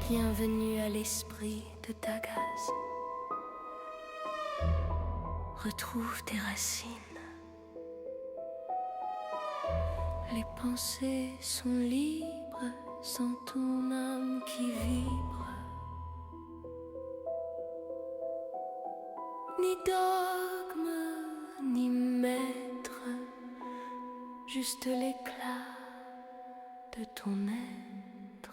Bienvenue à l'esprit de Dagaz. Retrouve tes racines. Les pensées sont libres sans ton âme qui vibre. Ni dogme, ni maître, juste l'éclat de ton être.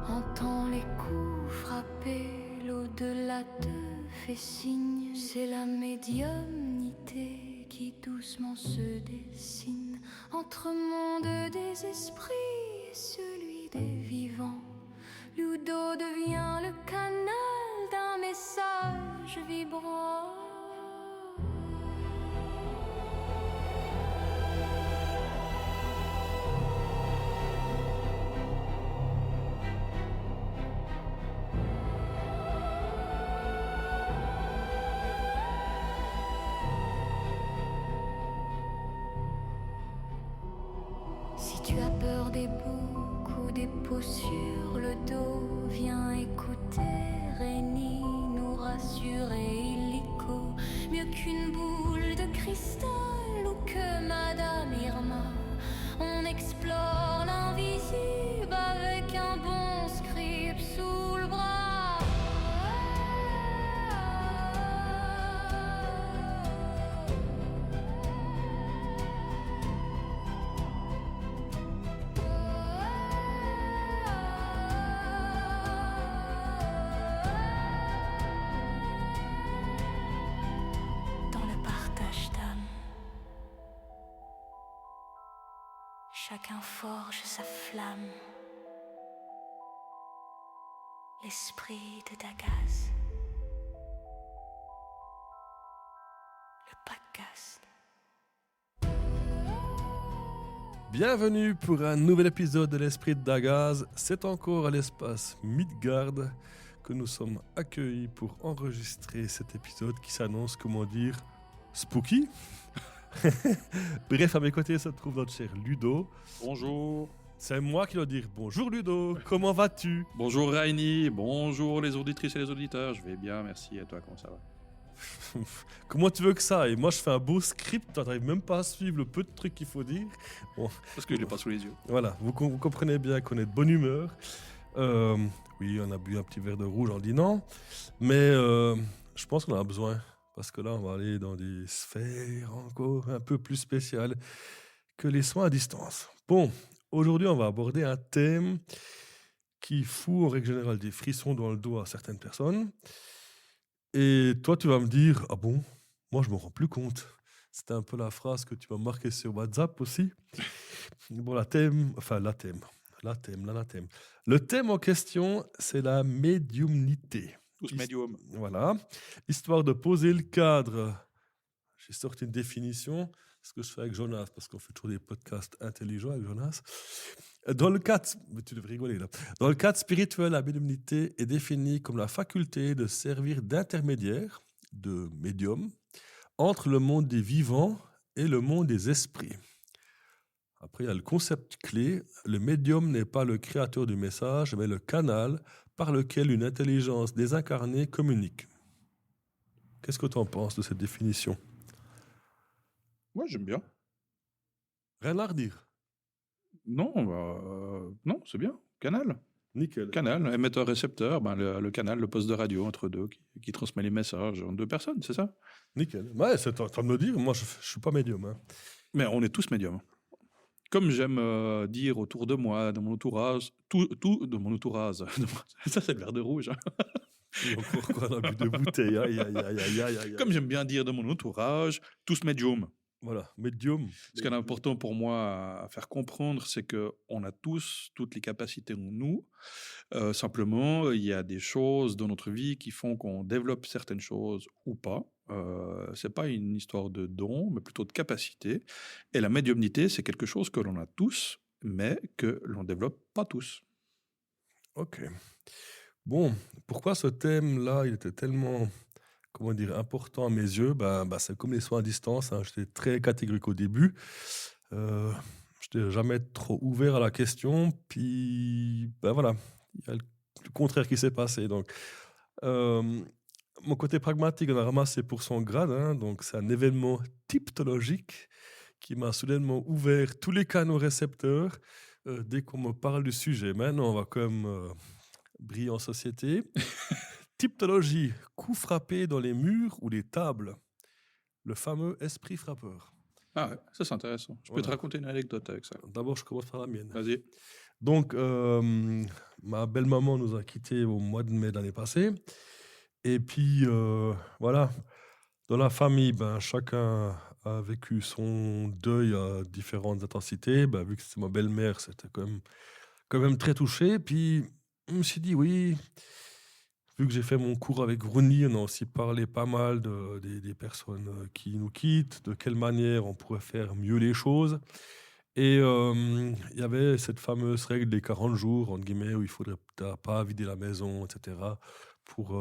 Entends les coups frapper, l'au-delà te fait signe. C'est la médiumnité qui doucement se dessine entre monde des esprits et celui des vivants. Ludo devient le canal d'un message vibrant. Si tu as peur des boucs ou des peaux sur le dos, viens écouter Réni nous rassurer illico. Mieux qu'une boule de cristal ou que Madame Irma, on explore l'invisible avec un bon script sous le bras. Chacun forge sa flamme. L'esprit de Dagaz. Le podcast. Bienvenue pour un nouvel épisode de l'Esprit de Dagaz. C'est encore à l'espace Midgard que nous sommes accueillis pour enregistrer cet épisode qui s'annonce, comment dire, spooky. Bref, à mes côtés se trouve notre cher Ludo. Bonjour. C'est moi qui dois dire bonjour Ludo, comment vas-tu? Bonjour Rainy, bonjour les auditrices et les auditeurs, je vais bien, merci. Et toi, comment ça va? Comment tu veux que ça aille? Moi je fais un beau script, tu n'arrives même pas à suivre le peu de trucs qu'il faut dire. Bon. Parce que je l'ai pas sous les yeux. Voilà, vous comprenez bien qu'on est de bonne humeur. Oui, on a bu un petit verre de rouge en dînant, mais je pense qu'on en a besoin. Parce que là, on va aller dans des sphères encore un peu plus spéciales que les soins à distance. Bon, aujourd'hui, on va aborder un thème qui fout en règle générale des frissons dans le dos à certaines personnes. Et toi, tu vas me dire, ah bon, moi, je ne me rends plus compte. C'était un peu la phrase que tu m'as marquée sur WhatsApp aussi. Bon, Le thème en question, c'est la médiumnité. Tous médiums. Voilà. Histoire de poser le cadre, j'ai sorti une définition, ce que je fais avec Jonas, parce qu'on fait toujours des podcasts intelligents avec Jonas. Dans le cadre, mais tu devrais rigoler là. Dans le cadre spirituel, la médiumnité est définie comme la faculté de servir d'intermédiaire, de médium, entre le monde des vivants et le monde des esprits. Après, il y a le concept clé. Le médium n'est pas le créateur du message, mais le canal par lequel une intelligence désincarnée communique. Qu'est-ce que tu en penses de cette définition? Ouais, j'aime bien. Rien à redire. Non, non, c'est bien. Canal. Nickel. Canal, émetteur-récepteur, le canal, le poste de radio entre deux qui transmet les messages en deux personnes, c'est ça? Nickel. Ouais, c'est en train de me dire, moi je suis pas médium. Hein. Mais on est tous médiums. Comme j'aime dire autour de moi, de mon entourage, tout de mon entourage. Ça, c'est le verre de rouge. Hein. Et encore quoi, on a bu de bouteilles. Aïe, aïe, aïe, aïe, aïe, aïe. Comme j'aime bien dire de mon entourage, tous médiums. Voilà, médium. Ce qui est important pour moi à faire comprendre, c'est qu'on a tous toutes les capacités en nous. Simplement, il y a des choses dans notre vie qui font qu'on développe certaines choses ou pas. C'est pas une histoire de don, mais plutôt de capacité. Et la médiumnité, c'est quelque chose que l'on a tous, mais que l'on développe pas tous. Ok. Bon, pourquoi ce thème-là, il était tellement, comment dire, important à mes yeux? C'est comme les soins à distance, hein. J'étais très catégorique au début. Euh, je n'étais jamais trop ouvert à la question. Puis, voilà, il y a le contraire qui s'est passé. Donc, euh, mon côté pragmatique, on a ramassé pour son grade. Hein. Donc, c'est un événement typtologique qui m'a soudainement ouvert tous les canaux récepteurs dès qu'on me parle du sujet. Maintenant, on va quand même briller en société. Typtologie, coup frappé dans les murs ou les tables. Le fameux esprit frappeur. Ah ouais, ça c'est intéressant. Je peux te raconter une anecdote avec ça. D'abord, je commence par la mienne. Vas-y. Donc, ma belle-maman nous a quittés au mois de mai de l'année passée. Et puis, voilà, dans la famille, chacun a vécu son deuil à différentes intensités. Vu que c'était ma belle-mère, c'était quand même très touché. Puis, je me suis dit, oui, vu que j'ai fait mon cours avec Rouni, on a aussi parlé pas mal des personnes qui nous quittent, de quelle manière on pourrait faire mieux les choses. Et il y avait cette fameuse règle des 40 jours, entre guillemets, où il ne faudrait pas vider la maison, etc., pour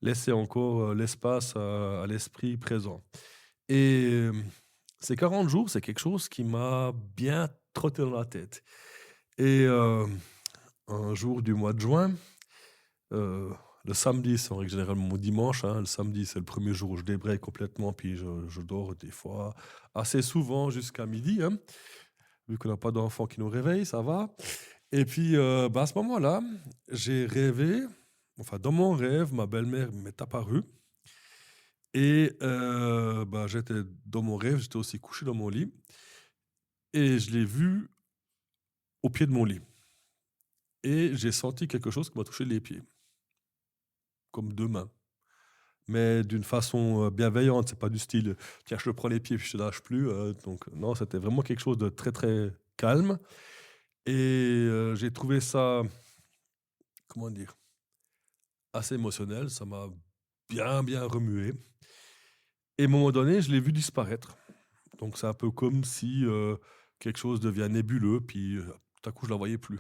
laisser encore l'espace à l'esprit présent. Et ces 40 jours, c'est quelque chose qui m'a bien trotté dans la tête. Et un jour du mois de juin, le samedi, c'est en règle générale mon dimanche. Hein. Le samedi, c'est le premier jour où je débraye complètement, puis je dors des fois assez souvent jusqu'à midi. Hein. Vu qu'on n'a pas d'enfants qui nous réveillent, ça va. Et puis, à ce moment-là, j'ai rêvé, enfin, dans mon rêve, ma belle-mère m'est apparue. Et j'étais dans mon rêve, j'étais aussi couché dans mon lit. Et je l'ai vue au pied de mon lit. Et j'ai senti quelque chose qui m'a touché les pieds. Comme deux mains. Mais d'une façon bienveillante, c'est pas du style tiens, je te prends les pieds puis je te lâche plus. Donc non, c'était vraiment quelque chose de très très calme. Et j'ai trouvé ça, comment dire, assez émotionnel. Ça m'a bien remué. Et à un moment donné, je l'ai vu disparaître. Donc c'est un peu comme si quelque chose devient nébuleux, puis tout à coup je la voyais plus.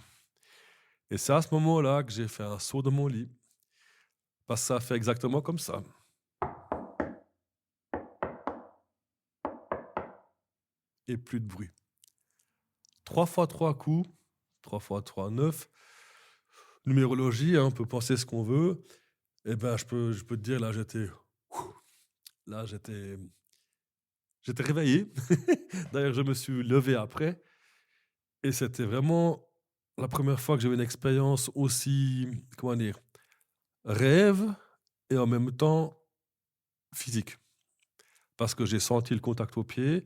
Et c'est à ce moment-là que j'ai fait un saut de mon lit. Parce que ça a fait exactement comme ça. Et plus de bruit. 3 fois 3 coups, 3 fois 3, 9. Numérologie, hein, on peut penser ce qu'on veut. Eh je peux te dire, là, j'étais réveillé. D'ailleurs, je me suis levé après. Et c'était vraiment la première fois que j'avais une expérience aussi, comment dire, rêve et en même temps physique. Parce que j'ai senti le contact au pied.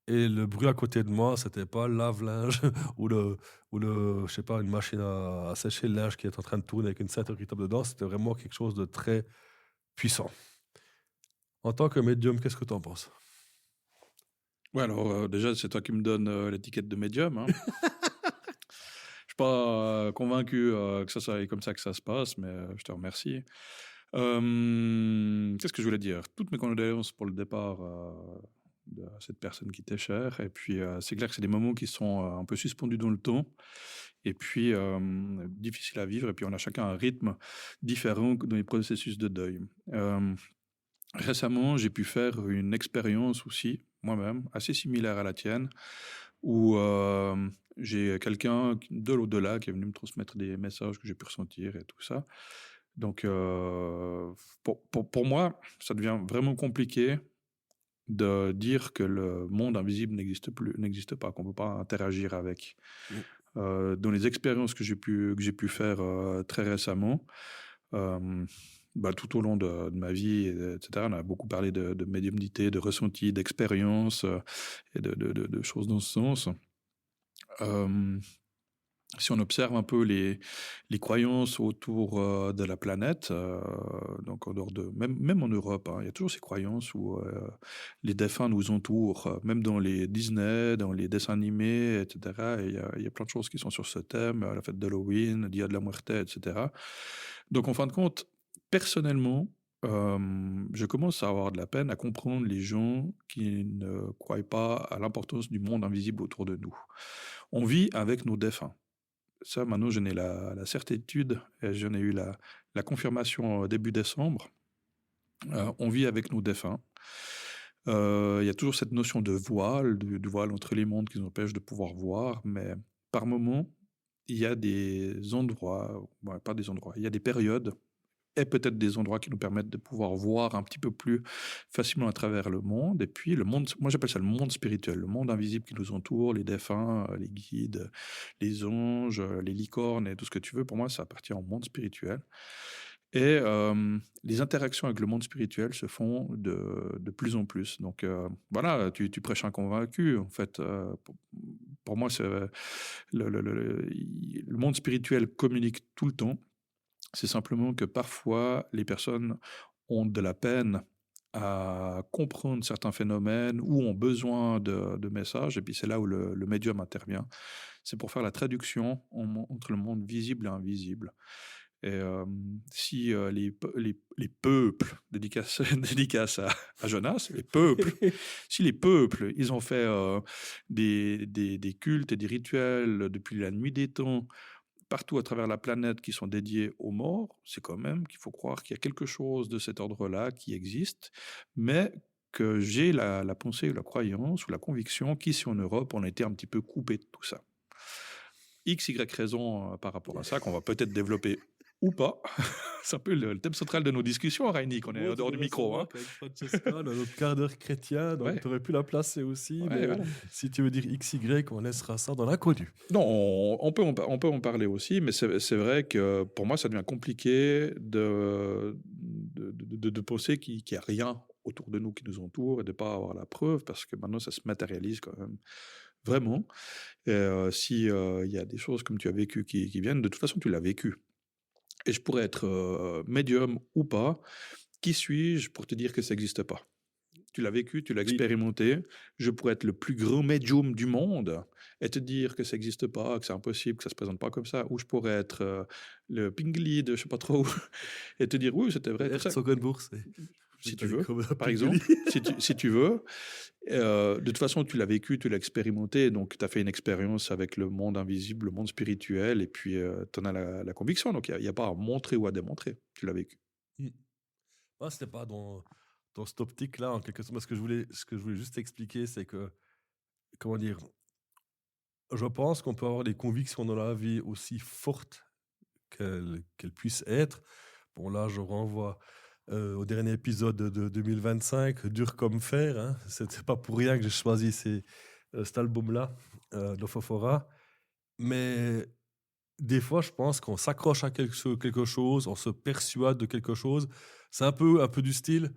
Et le bruit à côté de moi, c'était pas le lave-linge ou je sais pas, une machine à sécher le linge qui est en train de tourner avec une ceinture qui tape dedans. C'était vraiment quelque chose de très puissant. En tant que médium, qu'est-ce que tu en penses? Ouais, alors déjà, c'est toi qui me donnes l'étiquette de médium. Hein. Je suis pas convaincu que ça soit comme ça que ça se passe, mais je te remercie. Qu'est-ce que je voulais dire? Toutes mes condoléances pour le départ de cette personne qui t'est chère. Et puis, c'est clair que c'est des moments qui sont un peu suspendus dans le temps. Et puis, difficiles à vivre. Et puis, on a chacun un rythme différent dans les processus de deuil. Récemment, j'ai pu faire une expérience aussi, moi-même, assez similaire à la tienne, où j'ai quelqu'un de l'au-delà qui est venu me transmettre des messages que j'ai pu ressentir et tout ça. Donc, pour moi, ça devient vraiment compliqué de dire que le monde invisible n'existe pas, qu'on ne peut pas interagir avec. Dans les expériences que j'ai pu faire très récemment, tout au long de ma vie, etc., on a beaucoup parlé de médiumnité, de ressenti, d'expérience et de choses dans ce sens. Si on observe un peu les croyances autour de la planète, donc en dehors même en Europe, hein, il y a toujours ces croyances où les défunts nous entourent, même dans les Disney, dans les dessins animés, etc. Il y a plein de choses qui sont sur ce thème, la fête d'Halloween, Dia de la Muerte, etc. Donc en fin de compte, personnellement, je commence à avoir de la peine à comprendre les gens qui ne croient pas à l'importance du monde invisible autour de nous. On vit avec nos défunts. Ça, maintenant, j'en ai la certitude et j'en ai eu la confirmation début décembre. On vit avec nos défunts. Il y a toujours cette notion de voile, du voile entre les mondes qui nous empêche de pouvoir voir, mais par moment, il y a des endroits, ouais, pas des endroits, il y a des périodes et peut-être des endroits qui nous permettent de pouvoir voir un petit peu plus facilement à travers le monde. Et puis le monde, moi j'appelle ça le monde spirituel, le monde invisible qui nous entoure, les défunts, les guides, les anges, les licornes et tout ce que tu veux. Pour moi, ça appartient au monde spirituel. Et les interactions avec le monde spirituel se font de plus en plus. Donc voilà, tu prêches un convaincu. En fait, pour moi, le monde spirituel communique tout le temps. C'est simplement que parfois, les personnes ont de la peine à comprendre certains phénomènes ou ont besoin de messages. Et puis c'est là où le médium intervient. C'est pour faire la traduction entre le monde visible et invisible. Et si les peuples, dédicace, dédicace à Jonas, les peuples, si les peuples, ils ont fait des cultes et des rituels depuis la nuit des temps, partout à travers la planète qui sont dédiés aux morts, c'est quand même qu'il faut croire qu'il y a quelque chose de cet ordre-là qui existe, mais que j'ai la pensée ou la croyance ou la conviction qu'ici en Europe, on a été un petit peu coupé de tout ça. X, Y raison par rapport à ça, qu'on va peut-être développer ou pas. C'est un peu le thème central de nos discussions, Rainy, qu'on est en dehors du micro. Hein. Avec Francesca, dans notre quart d'heure chrétien, donc Ouais. tu aurais pu la placer aussi. Ouais, mais voilà. si tu veux dire XY, on laissera ça dans l'inconnu. Non, on peut en parler aussi, mais c'est vrai que pour moi, ça devient compliqué de penser qu'il n'y a rien autour de nous qui nous entoure et de ne pas avoir la preuve, parce que maintenant, ça se matérialise quand même vraiment. Et si il y a des choses comme tu as vécu qui viennent, de toute façon, tu l'as vécu. Et je pourrais être médium ou pas. Qui suis-je pour te dire que ça n'existe pas? Tu l'as vécu, tu l'as expérimenté. Je pourrais être le plus grand médium du monde et te dire que ça n'existe pas, que c'est impossible, que ça ne se présente pas comme ça. Ou je pourrais être le pingli de je ne sais pas trop où et te dire oui, c'était vrai. Herzogenbourg, si tu veux, par exemple, si tu veux. De toute façon, tu l'as vécu, tu l'as expérimenté, donc tu as fait une expérience avec le monde invisible, le monde spirituel, et puis tu en as la conviction. Donc, il n'y a pas à montrer ou à démontrer. Tu l'as vécu. Moi, ce n'était pas dans cette optique-là, en quelque sorte. Ce que je voulais juste expliquer, c'est que, comment dire, je pense qu'on peut avoir des convictions dans la vie aussi fortes qu'elles puissent être. Bon, là, je renvoie au dernier épisode de 2025, Dur comme fer. Hein. C'est pas pour rien que j'ai choisi cet album-là, d'Ofofora. Mais des fois, je pense qu'on s'accroche à quelque chose, on se persuade de quelque chose. C'est un peu du style...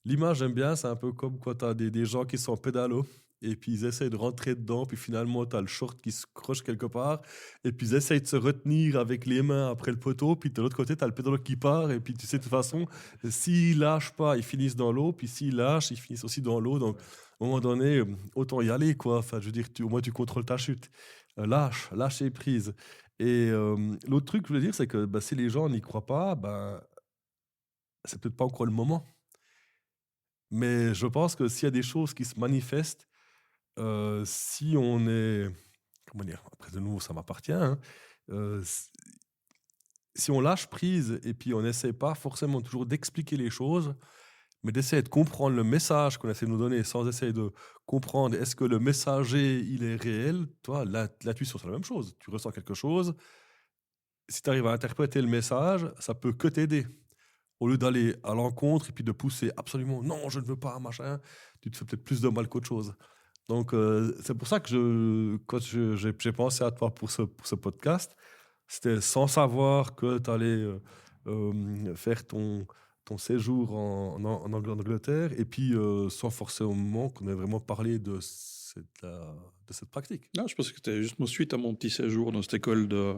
l'image, j'aime bien, c'est un peu comme quand tu as des gens qui sont en pédalo et puis ils essayent de rentrer dedans, puis finalement tu as le short qui se croche quelque part et puis ils essayent de se retenir avec les mains après le poteau, puis de l'autre côté tu as le pédalo qui part et puis tu sais de toute façon, s'ils lâchent pas, ils finissent dans l'eau, puis s'ils lâchent, ils finissent aussi dans l'eau. Donc à un moment donné, autant y aller, quoi. Enfin, je veux dire, au moins tu contrôles ta chute. Lâcher prise. Et l'autre truc que je voulais dire, c'est que si les gens n'y croient pas, c'est peut-être pas encore le moment. Mais je pense que s'il y a des choses qui se manifestent, si on est... Comment dire? Après, de nouveau, ça m'appartient. Hein, si on lâche prise et puis on n'essaie pas forcément toujours d'expliquer les choses, mais d'essayer de comprendre le message qu'on essaie de nous donner sans essayer de comprendre est-ce que le messager, il est réel, toi, l'intuition, c'est la même chose. Tu ressens quelque chose. Si tu arrives à interpréter le message, ça peut que t'aider. Au lieu d'aller à l'encontre et puis de pousser absolument « non, je ne veux pas, machin », tu te fais peut-être plus de mal qu'autre chose. Donc, c'est pour ça que quand j'ai pensé à toi pour ce podcast, c'était sans savoir que tu allais faire ton séjour en Angleterre et puis sans forcément qu'on ait vraiment parlé de cette pratique. Non, je pense que c'était juste suite à mon petit séjour dans cette école de...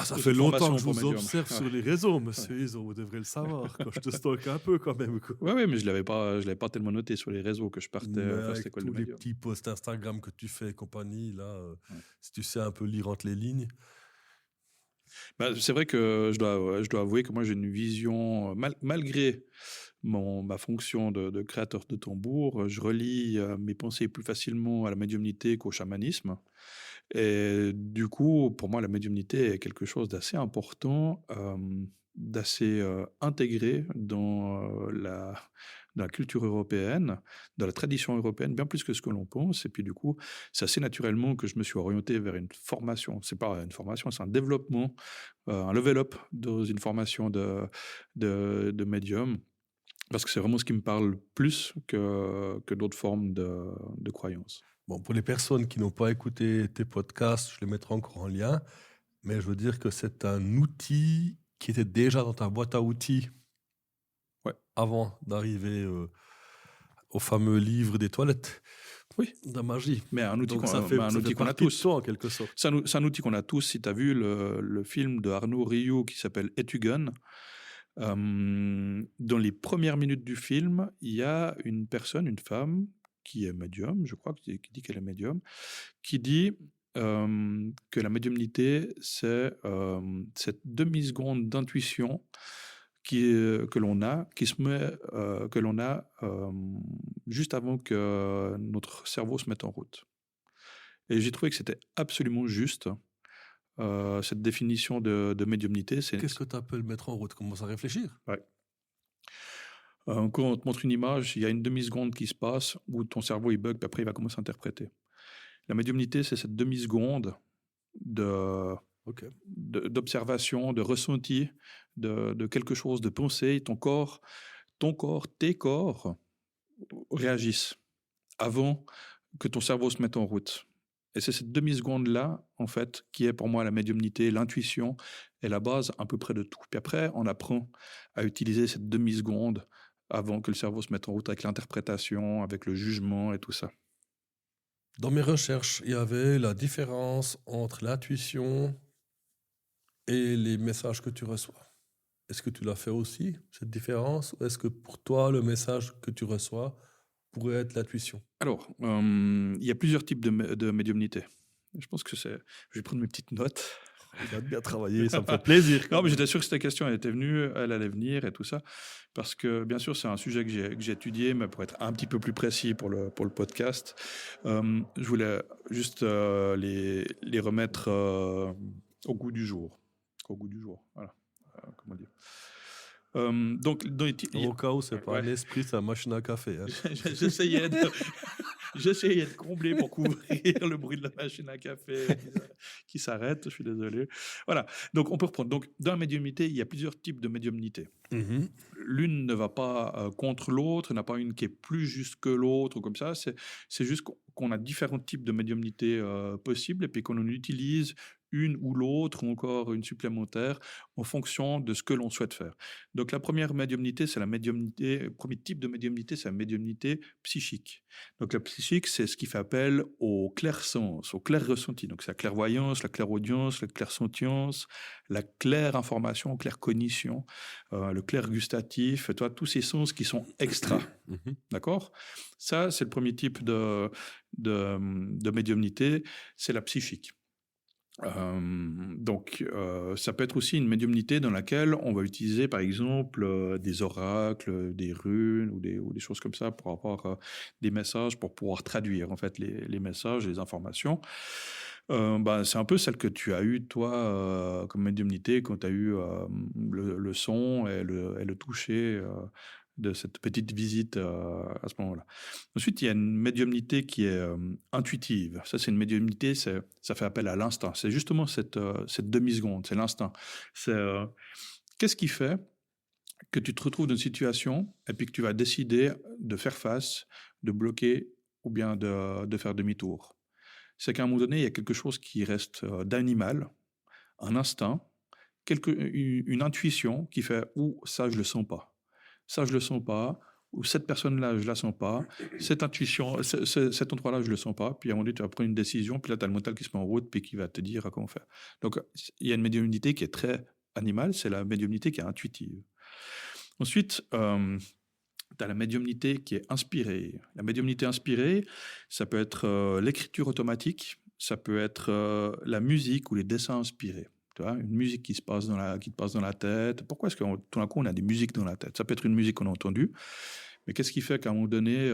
ça de fait longtemps que je formation vous pour médium. observe sur les réseaux, monsieur Iso, vous devrez le savoir. Quand je te stocke un peu quand même. Quoi. Ouais, mais je l'avais pas tellement noté sur les réseaux que je partais faire cette avec école de tous les médium. petits posts Instagram que tu fais et compagnie, là, si tu sais un peu lire entre les lignes. C'est vrai que je dois avouer que moi j'ai une vision, malgré ma fonction de créateur de tambour, je relie mes pensées plus facilement à la médiumnité qu'au chamanisme. Et du coup, pour moi, la médiumnité est quelque chose d'assez important, d'assez intégré dans la culture européenne, dans la tradition européenne, bien plus que ce que l'on pense. Et puis du coup, c'est assez naturellement que je me suis orienté vers une formation. C'est pas une formation, c'est un développement, un level up dans une formation de médium. Parce que c'est vraiment ce qui me parle plus que d'autres formes de croyances. Bon, pour les personnes qui n'ont pas écouté tes podcasts, je les mettrai encore en lien. Mais je veux dire que c'est un outil qui était déjà dans ta boîte à outils avant d'arriver au fameux livre des toilettes. Oui, de la magie. Mais un outil Donc qu'on ça fait a partie de tous. toi, en quelque sorte. C'est un outil qu'on a tous. Si tu as vu le film de Arnaud Rioux qui s'appelle Etugun, dans les premières minutes du film, il y a une femme, qui est médium, je crois, qui dit qu'elle est médium, qui dit que la médiumnité, c'est cette demi-seconde d'intuition que l'on a juste avant que notre cerveau se mette en route. Et j'ai trouvé que c'était absolument juste, cette définition de médiumnité. Qu'est-ce que tu appelles mettre en route? Commence à réfléchir. Ouais. Quand on te montre une image, il y a une demi-seconde qui se passe où ton cerveau il bug, puis après il va commencer à interpréter. La médiumnité, c'est cette demi-seconde d'observation, de ressenti, de quelque chose, de pensée. Tes corps réagissent avant que ton cerveau se mette en route. Et c'est cette demi-seconde-là, en fait, qui est pour moi la médiumnité, l'intuition est la base à peu près de tout. Puis après, on apprend à utiliser cette demi-seconde avant que le cerveau se mette en route avec l'interprétation, avec le jugement et tout ça. Dans mes recherches, il y avait la différence entre l'intuition et les messages que tu reçois. Est-ce que tu l'as fait aussi, cette différence? Ou est-ce que pour toi, le message que tu reçois pourrait être l'intuition? Alors, il y a plusieurs types de médiumnité. Je pense que c'est... Je vais prendre mes petites notes. Tu as bien travaillé, ça me fait plaisir. Non, mais j'étais sûr que cette question, elle était venue, elle allait venir et tout ça. Parce que, bien sûr, c'est un sujet que j'ai étudié, mais pour être un petit peu plus précis pour le podcast, je voulais juste les remettre au goût du jour. Au goût du jour, voilà. Comment dire. Donc, au cas où c'est pas un esprit, c'est une machine à café. Hein. J'essayais de combler pour couvrir le bruit de la machine à café qui s'arrête. Je suis désolé. Voilà. Donc on peut reprendre. Donc dans la médiumnité, il y a plusieurs types de médiumnité. Mm-hmm. L'une ne va pas contre l'autre, il n'y en a pas une qui est plus juste que l'autre, comme ça. C'est juste qu'on a différents types de médiumnité possibles et puis qu'on en utilise une ou l'autre, ou encore une supplémentaire, en fonction de ce que l'on souhaite faire. Donc la première médiumnité, c'est le premier type de médiumnité, c'est la médiumnité psychique. Donc la psychique, c'est ce qui fait appel au clair-sens, au clair-ressenti. Donc c'est la clairvoyance, la clairaudience, la clairsentience, la claire-information, la clair-cognition, le clair-gustatif, tous ces sens qui sont extra. D'accord ? Ça, c'est le premier type de médiumnité, c'est la psychique. Donc, ça peut être aussi une médiumnité dans laquelle on va utiliser, par exemple, des oracles, des runes ou des choses comme ça pour avoir des messages, pour pouvoir traduire en fait les messages, les informations. C'est un peu celle que tu as eue, toi, comme médiumnité, quand tu as eu le son et le toucher de cette petite visite à ce moment-là. Ensuite, il y a une médiumnité qui est intuitive. Ça, c'est une médiumnité, ça fait appel à l'instinct. C'est justement cette demi-seconde, c'est l'instinct. Qu'est-ce qui fait que tu te retrouves dans une situation et puis que tu vas décider de faire face, de bloquer ou bien de faire demi-tour? C'est qu'à un moment donné, il y a quelque chose qui reste d'animal, un instinct, une intuition qui fait « ou ça, je le sens pas ». Ça, je le sens pas, ou cette personne-là, je la sens pas, cette intuition, cet endroit-là, je le sens pas, puis à un moment donné, tu vas prendre une décision, puis là, tu as le mental qui se met en route, puis qui va te dire comment faire. Donc, il y a une médiumnité qui est très animale, c'est la médiumnité qui est intuitive. Ensuite, tu as la médiumnité qui est inspirée. La médiumnité inspirée, ça peut être l'écriture automatique, ça peut être la musique ou les dessins inspirés. Tu vois, une musique qui te passe dans la tête. Pourquoi est-ce que tout d'un coup, on a des musiques dans la tête? Ça peut être une musique qu'on a entendue, mais qu'est-ce qui fait qu'à un moment donné,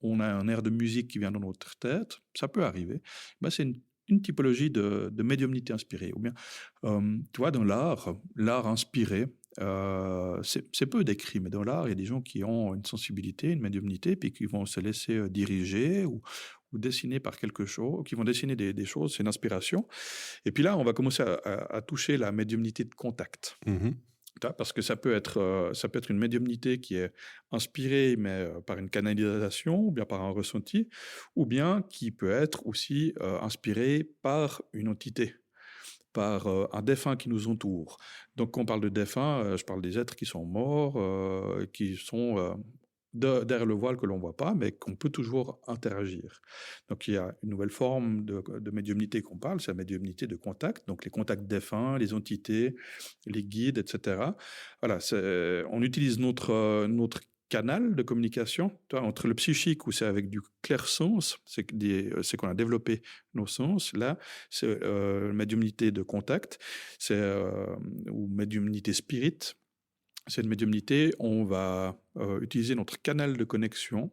on a un air de musique qui vient dans notre tête? Ça peut arriver. Ben, c'est une typologie de médiumnité inspirée. Ou bien, tu vois, dans l'art inspiré, c'est peu décrit, mais dans l'art, il y a des gens qui ont une sensibilité, une médiumnité, puis qui vont se laisser diriger ou dessiner par quelque chose, qui vont dessiner des choses, c'est une inspiration. Et puis là, on va commencer à toucher la médiumnité de contact. Mhm. Parce que ça peut être une médiumnité qui est inspirée, mais par une canalisation, ou bien par un ressenti, ou bien qui peut être aussi inspirée par une entité, par un défunt qui nous entoure. Donc, quand on parle de défunt, je parle des êtres qui sont morts, qui sont derrière le voile que l'on ne voit pas, mais qu'on peut toujours interagir. Donc, il y a une nouvelle forme de médiumnité qu'on parle, c'est la médiumnité de contact, donc les contacts défunts, les entités, les guides, etc. Voilà, on utilise notre canal de communication, entre le psychique, où c'est avec du clair-sens, c'est qu'on a développé nos sens. Là, c'est médiumnité de contact, ou médiumnité spirit. C'est une médiumnité, on va utiliser notre canal de connexion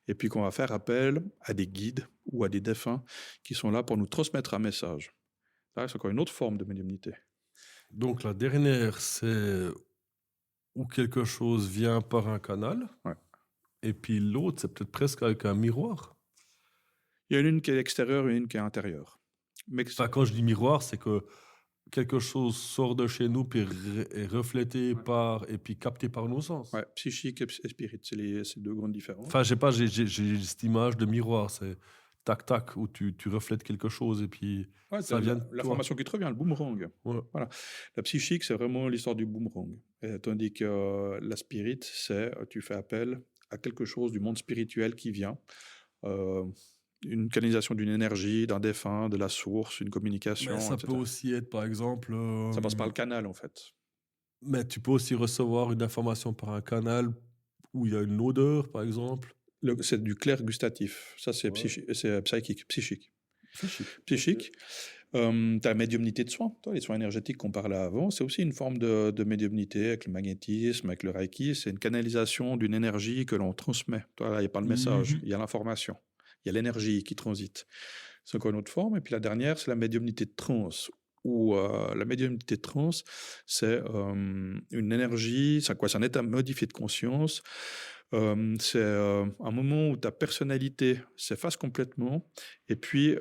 et puis qu'on va faire appel à des guides ou à des défunts qui sont là pour nous transmettre un message. Ça, c'est encore une autre forme de médiumnité. Donc la dernière, c'est où quelque chose vient par un canal. Ouais. Et puis l'autre, c'est peut-être presque avec un miroir. Il y en a une qui est extérieure et une qui est intérieure. Mais Enfin, quand je dis miroir, c'est que quelque chose sort de chez nous puis est reflété par et puis capté par nos sens. ouais, psychique et spirit, c'est deux grandes différences. Enfin, je sais pas, j'ai cette image de miroir, c'est tac tac où tu reflètes quelque chose et puis Ouais, ça vient de la toi. formation qui te revient, le boomerang. Ouais. Voilà. La psychique, c'est vraiment l'histoire du boomerang. Tandis que la spirit, c'est tu fais appel à quelque chose du monde spirituel qui vient. Une canalisation d'une énergie, d'un défunt, de la source, une communication, Mais ça etc. peut aussi être, par exemple... Ça passe par le canal, en fait. Mais tu peux aussi recevoir une information par un canal où il y a une odeur, par exemple. C'est du clair gustatif. Ça, c'est Ouais. c'est psychique. Psychique. Psychique. Tu as la médiumnité de soins. Les soins énergétiques qu'on parlait avant, c'est aussi une forme de médiumnité avec le magnétisme, avec le reiki. C'est une canalisation d'une énergie que l'on transmet. Là, il n'y a pas le message, il y a l'information. Il y a l'énergie qui transite. C'est encore une autre forme. Et puis la dernière, c'est la médiumnité de trance. Où la médiumnité de trance, c'est une énergie, c'est un état modifié de conscience. C'est un moment où ta personnalité s'efface complètement et puis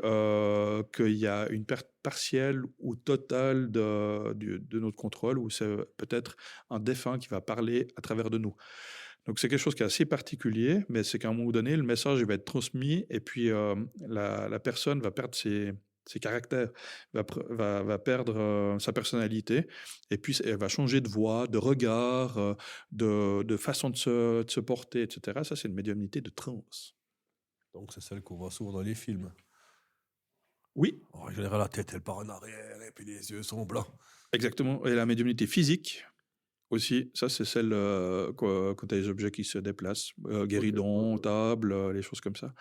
qu'il y a une perte partielle ou totale de notre contrôle, où c'est peut-être un défunt qui va parler à travers de nous. Donc c'est quelque chose qui est assez particulier, mais c'est qu'à un moment donné, le message va être transmis et puis la personne va perdre ses caractères, va perdre sa personnalité, et puis elle va changer de voix, de regard, de façon de se porter, etc. Ça, c'est une médiumnité de transe. Donc c'est celle qu'on voit souvent dans les films. Oui. En général, la tête, elle part en arrière et puis les yeux sont blancs. Exactement. Et la médiumnité physique aussi, ça c'est celle quand tu as des objets qui se déplacent, guéridon, table, les choses comme ça.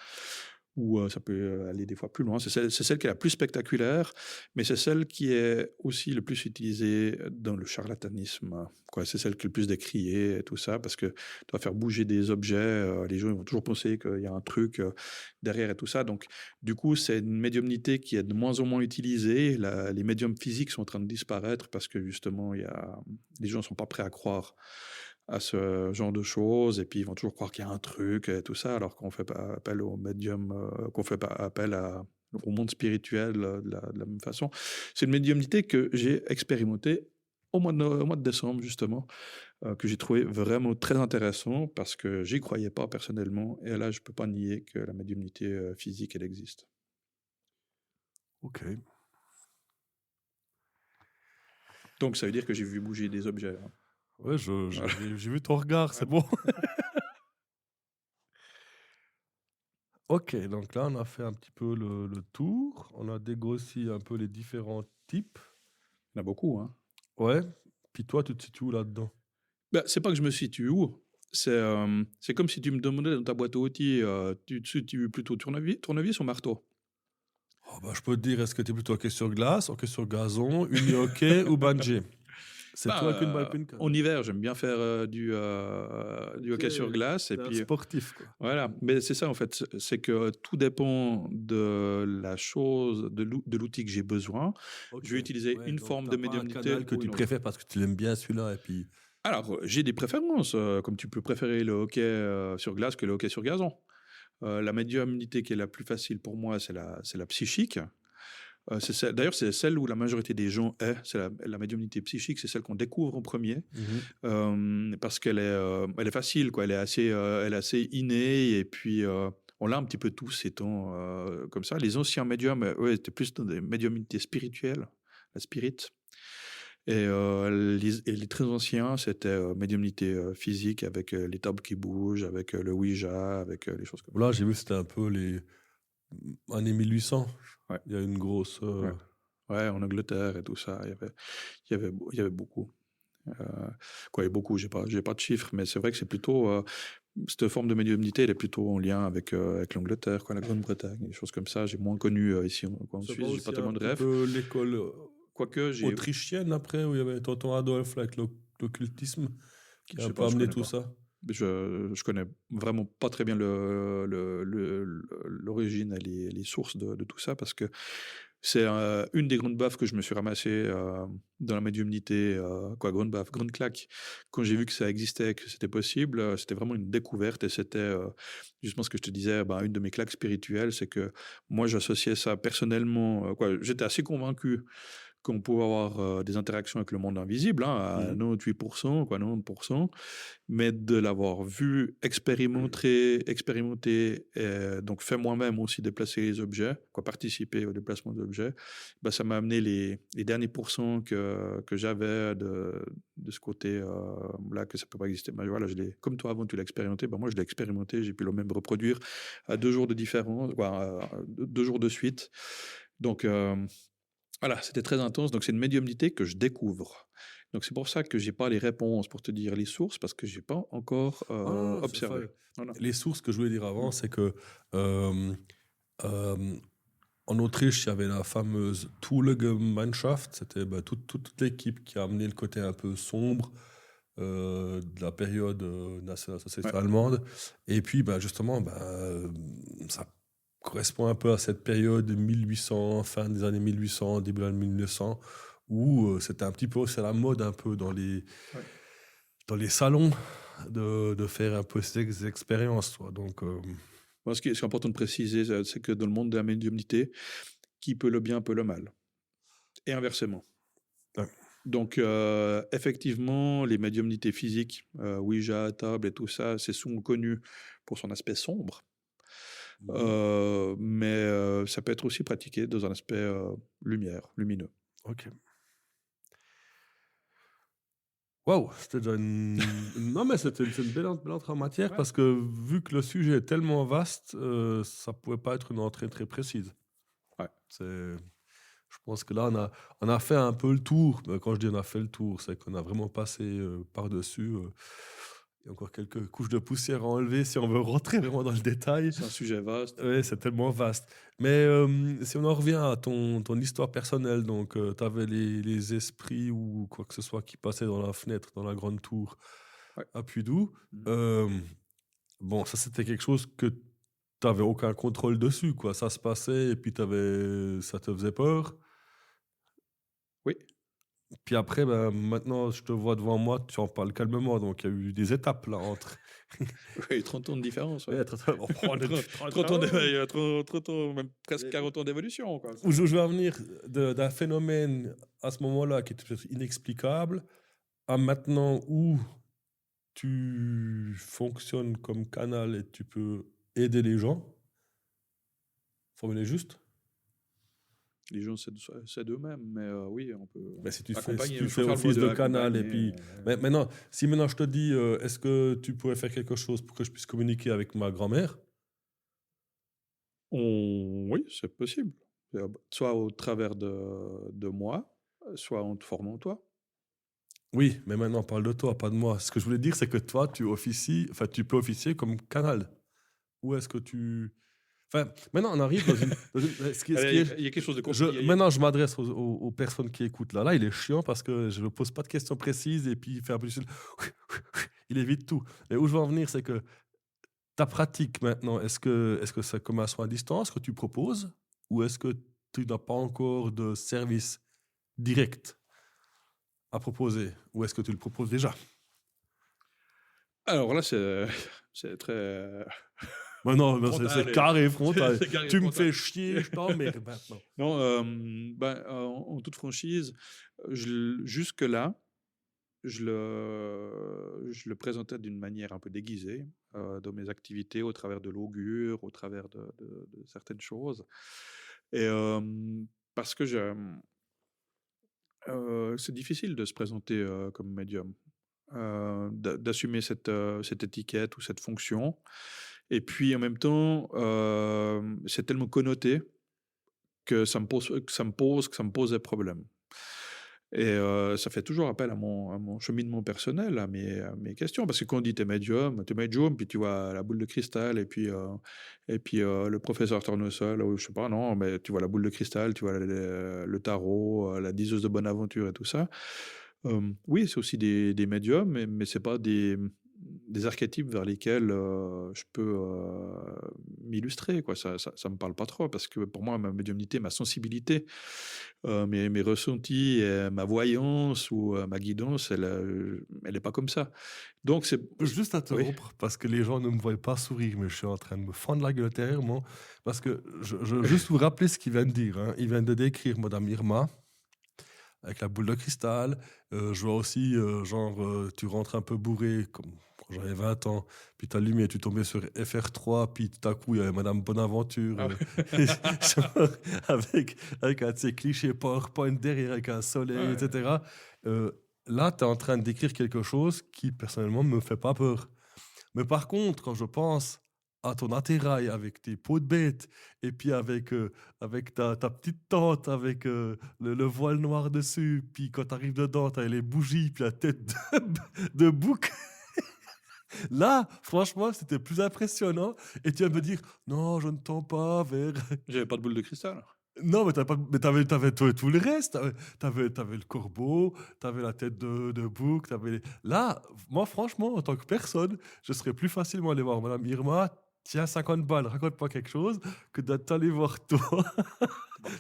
Ou ça peut aller des fois plus loin. C'est celle qui est la plus spectaculaire, mais c'est celle qui est aussi le plus utilisée dans le charlatanisme. C'est celle qui est le plus décriée et tout ça, parce que tu vas faire bouger des objets, les gens ils vont toujours penser qu'il y a un truc derrière et tout ça. Donc, du coup, c'est une médiumnité qui est de moins en moins utilisée. Les médiums physiques sont en train de disparaître parce que justement, les gens ne sont pas prêts à croire à ce genre de choses, et puis ils vont toujours croire qu'il y a un truc et tout ça, alors qu'on fait pas appel au médium, qu'on fait pas appel au monde spirituel de la même façon. C'est une médiumnité que j'ai expérimentée au mois de décembre, justement, que j'ai trouvé vraiment très intéressant parce que j'y croyais pas personnellement, et là je peux pas nier que la médiumnité physique, elle existe. Ok. Donc ça veut dire que j'ai vu bouger des objets. Hein. Ouais, j'ai vu ton regard, c'est bon. Ok, donc là, on a fait un petit peu le tour. On a dégrossi un peu les différents types. Il y en a beaucoup, hein. Ouais. Puis toi, tu te situes où là-dedans? C'est pas que je me situe où. C'est comme si tu me demandais dans ta boîte à outils, tu te situes plutôt tournevis ou marteau? Oh, bah, je peux te dire, est-ce que tu es plutôt hockey sur glace, hockey sur gazon, uni-hockey ou bungee? C'est Ben, toi avec une balle puis une canne. en hiver, j'aime bien faire du hockey sur glace. Et T'es un puis, sportif, quoi. voilà. Mais c'est ça, en fait. C'est que tout dépend de la chose, de l'outil que j'ai besoin. Ok. Je vais utiliser Ouais, une donc forme t'as de pas un médiumnité canal que ou tu une autre. préfères parce que tu l'aimes bien celui-là et puis. Alors, j'ai des préférences, comme tu peux préférer le hockey sur glace que le hockey sur gazon. La médiumnité qui est la plus facile pour moi, c'est la psychique. D'ailleurs, c'est celle où la majorité des gens est. C'est la médiumnité psychique, c'est celle qu'on découvre en premier. Parce qu'elle est facile, quoi. Elle est assez innée, et puis on l'a un petit peu tous étant comme ça. Les anciens médiums, eux, étaient plus dans des médiumnités spirituelles, la spirit. Et les très anciens, c'était médiumnité physique avec les tables qui bougent, avec le Ouija, avec les choses comme ça. Là, j'ai vu que c'était un peu les années 1800. Ouais. Il y a une grosse. Ouais, en Angleterre et tout ça, il y avait beaucoup. Il y a beaucoup, j'ai pas de chiffres, mais c'est vrai que c'est plutôt cette forme de médiumnité, elle est plutôt en lien avec l'Angleterre, la Grande-Bretagne, des choses comme ça. J'ai moins connu ici en Suisse, j'ai pas tellement de rêves. L'école Quoique j'ai autrichienne après, où il y avait tonton Adolphe là, avec l'occultisme qui a un peu amené tout ça. Je connais vraiment pas très bien l'origine et les sources de tout ça, parce que c'est une des grandes baffes que je me suis ramassé dans la médiumnité, grande baffe, grande claque, quand j'ai vu que ça existait, que c'était possible. C'était vraiment une découverte, et c'était justement ce que je te disais, une de mes claques spirituelles, c'est que moi j'associais ça personnellement, j'étais assez convaincu qu'on pouvait avoir des interactions avec le monde invisible, à 98%, 90%, mais de l'avoir vu, expérimenté, donc fait moi-même aussi déplacer les objets, participer au déplacement d'objets, ça m'a amené les derniers pourcents que j'avais de ce côté-là, que ça ne peut pas exister. Voilà, comme toi avant tu l'as expérimenté, moi je l'ai expérimenté, j'ai pu le même reproduire à 2 jours de différence, 2 jours de suite. Donc voilà, c'était très intense. Donc, c'est une médiumnité que je découvre. Donc, c'est pour ça que je n'ai pas les réponses pour te dire les sources, parce que je n'ai pas encore observé. Voilà. Les sources que je voulais dire avant, c'est que en Autriche, il y avait la fameuse Thule-Gemeinschaft. C'était toute l'équipe qui a amené le côté un peu sombre de la période nationale-socialiste allemande. Et puis, justement, ça correspond un peu à cette période de 1800, fin des années 1800, début des années 1900, où c'était un petit peu, c'est la mode un peu dans les salons de faire un peu ces expériences. Donc, ce qui est important de préciser, c'est que dans le monde de la médiumnité, qui peut le bien peut le mal. Et inversement. Ouais. Donc, effectivement, les médiumnités physiques, Ouija, table et tout ça, c'est souvent connu pour son aspect sombre. Mais ça peut être aussi pratiqué dans un aspect lumineux. Ok. Waouh, c'était déjà non, mais c'était une belle entrée en matière, parce que vu que le sujet est tellement vaste, ça pouvait pas être une entrée très précise. Ouais. Je pense que là, on a fait un peu le tour. Quand je dis on a fait le tour, c'est qu'on a vraiment passé par-dessus. Il y a encore quelques couches de poussière à enlever si on veut rentrer vraiment dans le détail. C'est un sujet vaste. Oui, c'est tellement vaste. Mais si on en revient à ton histoire personnelle, donc tu avais les esprits ou quoi que ce soit qui passaient dans la fenêtre, dans la grande tour à Puydou. Bon, ça c'était quelque chose que tu n'avais aucun contrôle dessus, quoi. Ça se passait et puis ça te faisait peur. Oui. Puis après, maintenant, je te vois devant moi, tu en parles calmement. Donc, il y a eu des étapes là entre. Oui, 30 ans de différence. Ouais, 30 ans, même presque 40 ans d'évolution. Où je veux en venir d'un phénomène à ce moment-là qui était peut-être inexplicable à maintenant où tu fonctionnes comme canal et tu peux aider les gens. Formulé juste. Les gens, c'est d'eux-mêmes, mais oui, on peut. Mais si tu fais faire office de canal, et puis. Mais maintenant, si maintenant je te dis, est-ce que tu pourrais faire quelque chose pour que je puisse communiquer avec ma grand-mère? Oui, c'est possible. Soit au travers de moi, soit en te formant toi. Oui, mais maintenant on parle de toi, pas de moi. Ce que je voulais dire, c'est que toi, tu peux officier comme canal. Ou est-ce que tu. Enfin, maintenant, on arrive ce qui est Il y a quelque chose de compliqué. maintenant, je m'adresse aux personnes qui écoutent. Là, il est chiant parce que je ne pose pas de questions précises et puis il fait un peu du style, il évite tout. Et où je veux en venir, c'est que ta pratique maintenant, est-ce que c'est comme un soin à distance que tu proposes ou est-ce que tu n'as pas encore de service direct à proposer ou est-ce que tu le proposes déjà? Alors là, c'est très... Mais non, Frontal, c'est carré frontal. c'est carré Tu me frontal. fais chier, je t'emmerde maintenant. Non, en toute franchise, jusque-là, je le présentais d'une manière un peu déguisée dans mes activités, au travers de l'augure, au travers de certaines choses. Et parce que c'est difficile de se présenter comme médium, d'assumer cette étiquette ou cette fonction. Et puis en même temps, c'est tellement connoté que ça me posait problème. Et ça fait toujours appel à mon cheminement personnel, à mes questions. Parce que quand on dit t'es médium, puis tu vois la boule de cristal, et puis le professeur Tournesol, ou je sais pas, non, mais tu vois la boule de cristal, tu vois le tarot, la diseuse de bonne aventure et tout ça. Oui, c'est aussi des médiums, mais c'est pas des archétypes vers lesquels je peux m'illustrer, quoi. Ça me parle pas trop, parce que pour moi, ma médiumnité, ma sensibilité, mes ressentis, ma voyance ou ma guidance, elle est pas comme ça. Donc c'est... Juste Oui. interrompre, parce que les gens ne me voient pas sourire, mais je suis en train de me fendre la gueule derrière moi, parce que je veux juste vous rappeler ce qu'il vient de dire. Hein. Il vient de décrire Madame Irma avec la boule de cristal. Je vois aussi, tu rentres un peu bourré, comme quand j'avais 20 ans, puis tu allumes et tu tombais sur FR3, puis tout à coup, il y avait Madame Bonaventure, Ah genre, avec un de ces clichés PowerPoint derrière, avec un soleil, Ouais. etc. Là, tu es en train de décrire quelque chose qui, personnellement, ne me fait pas peur. Mais par contre, quand je pense à ton attirail avec tes peaux de bête, et puis avec ta petite tente, avec le voile noir dessus, puis quand tu arrives dedans, tu as les bougies, puis la tête de bouc. Là, franchement, c'était plus impressionnant. Et tu vas me dire, non, je ne tends pas vers... J'avais pas de boule de cristal. Non, mais t'avais tout le reste. T'avais le corbeau, t'avais la tête de bouc. Là, moi, franchement, en tant que personne, je serais plus facilement allé voir Madame Irma. Tiens, 50 balles, raconte-moi quelque chose, que d'aller voir toi.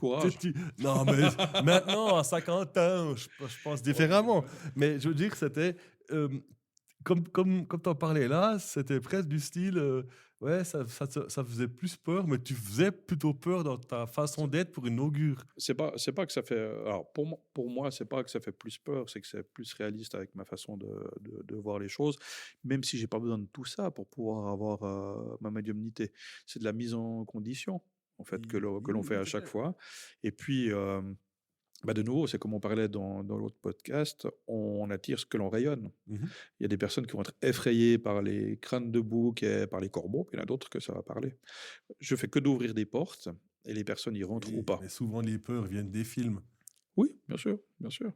Courage. Non, mais maintenant, à 50 ans, je pense différemment. Mais je veux dire, c'était... comme t'en parlais là, c'était presque du style... ouais, ça faisait plus peur, mais tu faisais plutôt peur dans ta façon d'être pour une augure. C'est pas que ça fait... Alors, pour moi, c'est pas que ça fait plus peur, c'est que c'est plus réaliste avec ma façon de voir les choses, même si j'ai pas besoin de tout ça pour pouvoir avoir ma médiumnité. C'est de la mise en condition, en fait, que l'on fait à chaque fois. Et puis, de nouveau, c'est comme on parlait dans l'autre podcast, on attire ce que l'on rayonne. Mhm. Il y a des personnes qui vont être effrayées par les crânes de bouc et par les corbeaux, puis il y en a d'autres que ça va parler. Je fais que d'ouvrir des portes, et les personnes y rentrent ou pas. Mais souvent, les peurs viennent des films. Oui, bien sûr, bien sûr.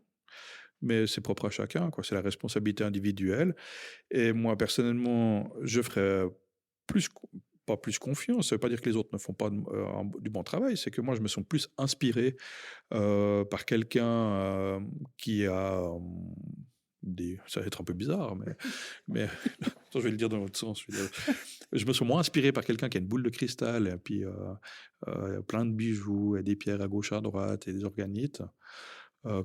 Mais c'est propre à chacun, quoi. C'est la responsabilité individuelle. Et moi, personnellement, je ferais pas plus confiance. Ça ne veut pas dire que les autres ne font pas du bon travail. C'est que moi, je me sens plus inspiré par quelqu'un qui a ça va être un peu bizarre, mais attends, je vais le dire dans l'autre sens. Je me sens moins inspiré par quelqu'un qui a une boule de cristal, et puis plein de bijoux et des pierres à gauche, à droite et des organites,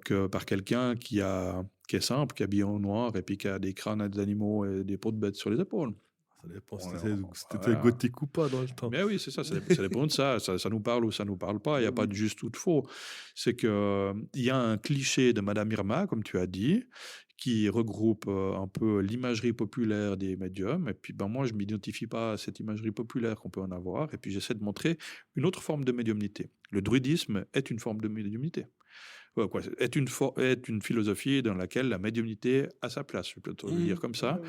que par quelqu'un qui est simple, qui est habillé en noir et puis qui a des crânes d'animaux et des peaux de bêtes sur les épaules. Ça dépend si Voilà. c'était gothique ou pas dans le temps. Mais oui, c'est ça, ça dépend de ça. Ça nous parle ou ça nous parle pas. Il n'y a pas de juste ou de faux. C'est que il y a un cliché de Madame Irma, comme tu as dit, qui regroupe un peu l'imagerie populaire des médiums. Et puis, moi, je m'identifie pas à cette imagerie populaire qu'on peut en avoir. Et puis, j'essaie de montrer une autre forme de médiumnité. Le druidisme est une forme de médiumnité. Est une philosophie dans laquelle la médiumnité a sa place, je peux le dire comme ça.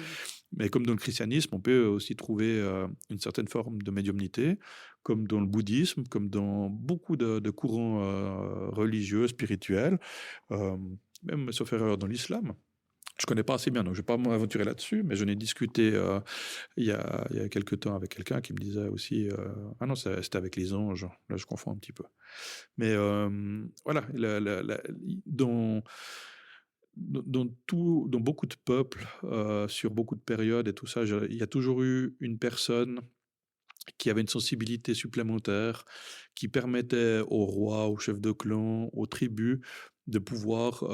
Mais comme dans le christianisme, on peut aussi trouver une certaine forme de médiumnité, comme dans le bouddhisme, comme dans beaucoup de courants religieux, spirituels, même, sauf erreur, dans l'islam. Je connais pas assez bien, donc je vais pas m'aventurer là-dessus, mais j'en ai discuté il y a quelques temps avec quelqu'un qui me disait aussi ah non, c'était avec les anges. Là, je confonds un petit peu. Mais voilà, dans, dans beaucoup de peuples, sur beaucoup de périodes et tout ça, il y a toujours eu une personne qui avait une sensibilité supplémentaire, qui permettait aux rois, aux chefs de clan, aux tribus de pouvoir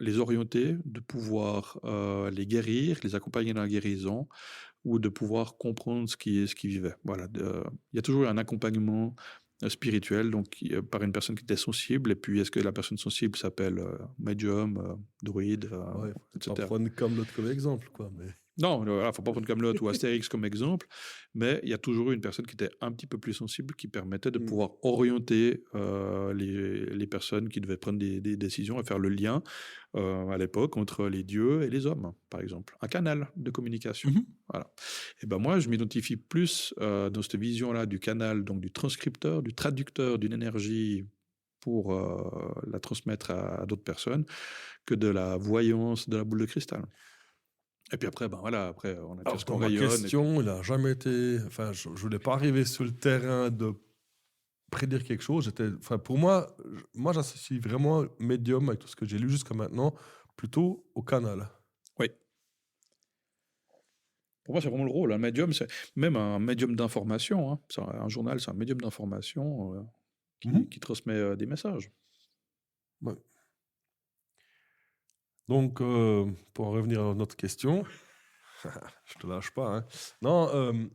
les orienter, de pouvoir les guérir, les accompagner dans la guérison, ou de pouvoir comprendre ce qu'ils vivaient. Voilà, il y a toujours eu un accompagnement spirituel, donc par une personne qui était sensible. Et puis, est-ce que la personne sensible s'appelle médium, druide, Ouais, faut pas etc. prendre Camelot comme exemple, quoi. Mais... Non, il ne faut pas prendre Camelot ou Astérix comme exemple, mais il y a toujours eu une personne qui était un petit peu plus sensible, qui permettait de pouvoir orienter les personnes qui devaient prendre des décisions et faire le lien à l'époque entre les dieux et les hommes, par exemple. Un canal de communication. Voilà. Et ben moi, je m'identifie plus dans cette vision-là du canal, donc du transcripteur, du traducteur d'une énergie pour la transmettre à d'autres personnes, que de la voyance de la boule de cristal. Et puis après, ben voilà, après, on attire ce qu'on rayonne. Ma question, il n'a jamais été... Enfin, je ne voulais pas arriver sur le terrain de prédire quelque chose. Enfin, pour moi, j'associe vraiment médium, avec tout ce que j'ai lu jusqu'à maintenant, plutôt au canal. Oui. Pour moi, c'est vraiment le rôle. Un médium, c'est même un médium d'information. Hein. Un journal, c'est un médium d'information qui transmet des messages. Ouais. Donc, pour en revenir à notre question, je te lâche pas. Hein. Non,